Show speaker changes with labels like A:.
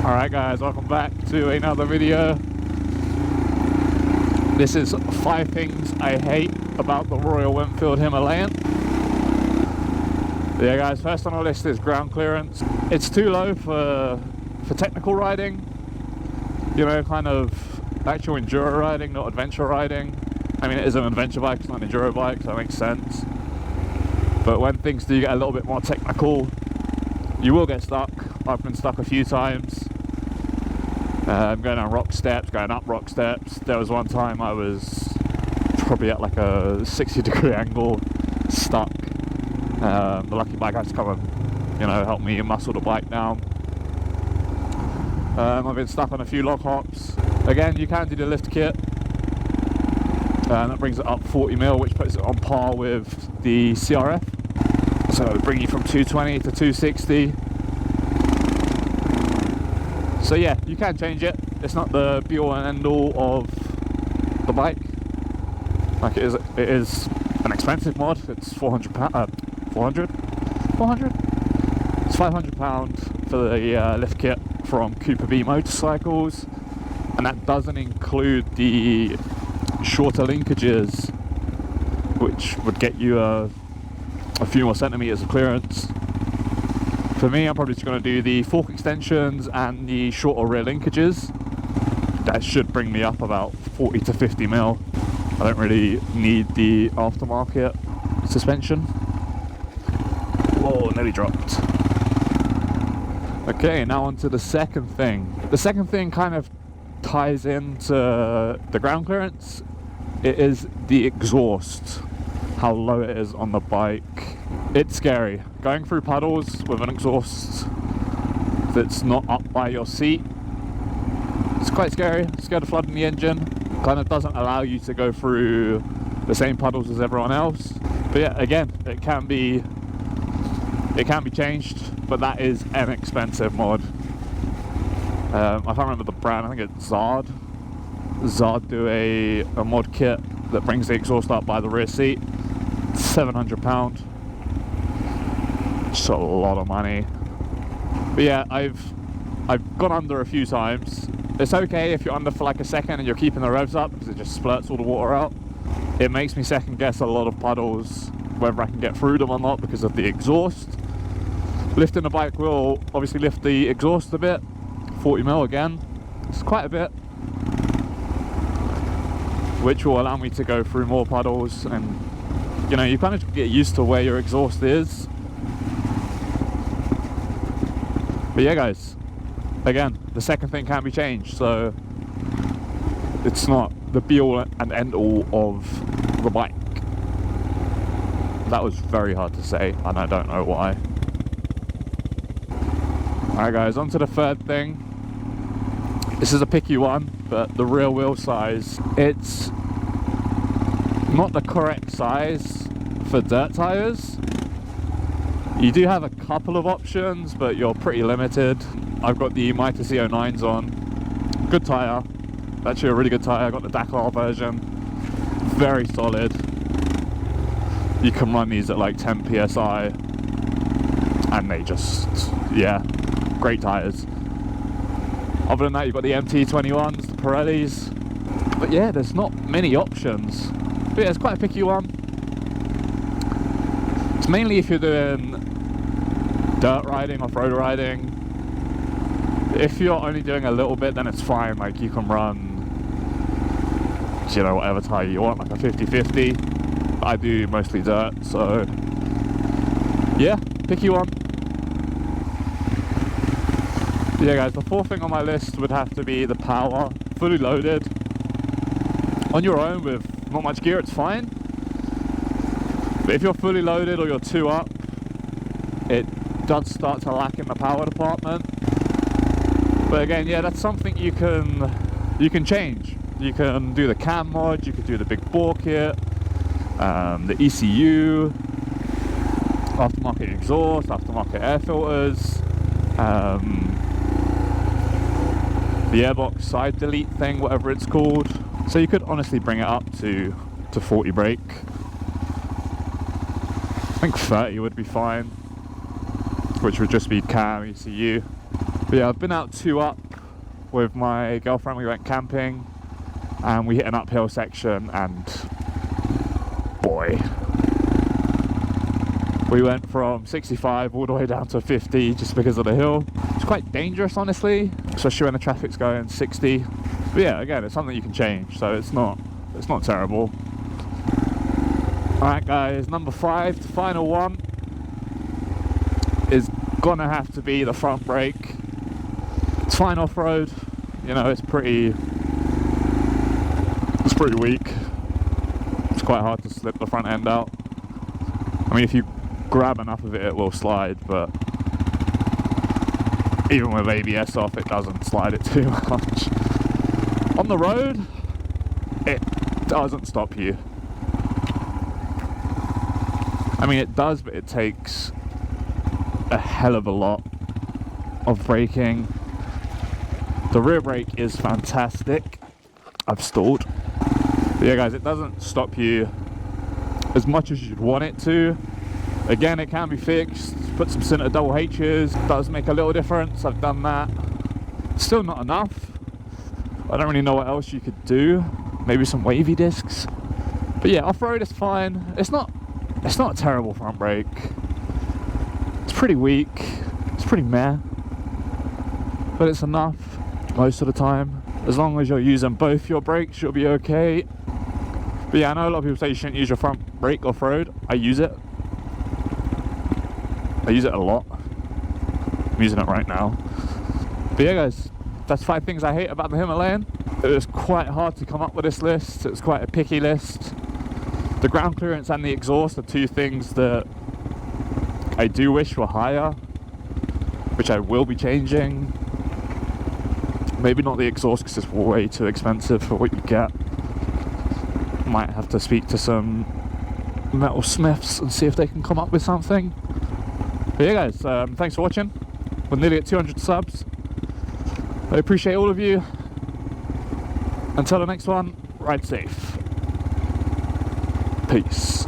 A: Alright guys, welcome back to another video. This is 5 things I hate about the Royal Enfield Himalayan. Yeah guys, first on our list is ground clearance. It's too low for technical riding. You know, kind of actual enduro riding, not adventure riding. I mean, it is an adventure bike, it's not an enduro bike, so that makes sense. But when things do get a little bit more technical, you will get stuck. I've been stuck a few times. Going down rock steps, going up rock steps. There was one time I was probably at like a 60-degree angle, stuck. The lucky bike had to come and, you know, help me muscle the bike down. I've been stuck on a few log hops. Again, you can do the lift kit. That brings it up 40mm, which puts it on par with the CRF. So it'll bring you from 220 to 260. So yeah, you can change it. It's not the be all and end all of the bike. Like it is an expensive mod. It's 400 400? It's £500 for the lift kit from Cooper B Motorcycles, and that doesn't include the shorter linkages, which would get you a few more centimeters of clearance. For me, I'm probably just going to do the fork extensions and the shorter rear linkages. That should bring me up about 40 to 50mm. I don't really need the aftermarket suspension. Whoa, nearly dropped. Okay, now on to the second thing. The second thing kind of ties into the ground clearance. It is the exhaust, how low it is on the bike. It's scary. Going through puddles with an exhaust that's not up by your seat, it's quite scary. Scared of flooding the engine. Kind of doesn't allow you to go through the same puddles as everyone else. But yeah, again, it can be changed, but that is an expensive mod. I can't remember the brand, I think it's Zard. Zard do a mod kit that brings the exhaust up by the rear seat. £700. Just a lot of money. But yeah, I've gone under a few times. It's okay if you're under for like a second and you're keeping the revs up because it just splurts all the water out. It makes me second guess a lot of puddles whether I can get through them or not because of the exhaust. Lifting the bike will obviously lift the exhaust a bit. 40mm again. It's quite a bit, which will allow me to go through more puddles, and you know, you kind of get used to where your exhaust is. But yeah guys, again, the second thing can be changed, so it's not the be all and end all of the bike. That was very hard to say, and I don't know why. Alright guys, on to the third thing. This is a picky one, but the rear wheel size. It's not the correct size for dirt tyres. You do have a couple of options, but you're pretty limited. I've got the Mitre C09s on. Good tyre. Actually a really good tyre. I got the Dakar version. Very solid. You can run these at like 10 PSI. And they just, yeah, great tyres. Other than that, you've got the MT21s, the Pirellis. But yeah, there's not many options. But yeah, it's quite a picky one. It's mainly if you're doing dirt riding, off-road riding. If you're only doing a little bit, then it's fine. Like you can run, you know, whatever tire you want, like a 50-50. I do mostly dirt, so yeah, picky one. Yeah guys, the fourth thing on my list would have to be the power. Fully loaded. On your own with not much gear, it's fine. But if you're fully loaded or you're 2 up, it does start to lack in the power department. But again, yeah, that's something you can change. You can do the cam mod, you could do the big bore kit, the ECU, aftermarket exhaust, aftermarket air filters, the airbox side delete thing, whatever it's called. So you could honestly bring it up to 40 brake. I think 30 would be fine, which would just be cam, ECU. But yeah, I've been out 2 up with my girlfriend. We went camping and we hit an uphill section, and boy, we went from 65 all the way down to 50 just because of the hill. It's quite dangerous, honestly, especially when the traffic's going 60. But yeah, again, it's something you can change, so it's not terrible. Alright guys, number 5, the final one, is gonna have to be the front brake. It's fine off-road, you know, it's pretty weak. It's quite hard to slip the front end out. I mean, if you grab enough of it, it will slide, but even with ABS off, it doesn't slide it too much. On the road, it doesn't stop you. I mean, it does, but it takes a hell of a lot of braking. The rear brake is fantastic. I've stalled. But yeah guys, it doesn't stop you as much as you'd want it to. Again, it can be fixed. Put some center double H's, does make a little difference. I've done that. Still not enough. I don't really know what else you could do. Maybe some wavy discs. But yeah, off-road is fine. It's not a terrible front brake. It's pretty weak. It's pretty meh. But it's enough most of the time. As long as you're using both your brakes, you'll be okay. But yeah, I know a lot of people say you shouldn't use your front brake off-road. I use it. I use it a lot. I'm using it right now. But yeah guys, that's 5 things I hate about the Himalayan. It was quite hard to come up with this list. It was quite a picky list. The ground clearance and the exhaust are 2 things that I do wish were higher, which I will be changing. Maybe not the exhaust because it's way too expensive for what you get. Might have to speak to some metal smiths and see if they can come up with something. But yeah guys, thanks for watching. We're nearly at 200 subs. I appreciate all of you. Until the next one, ride safe. Peace.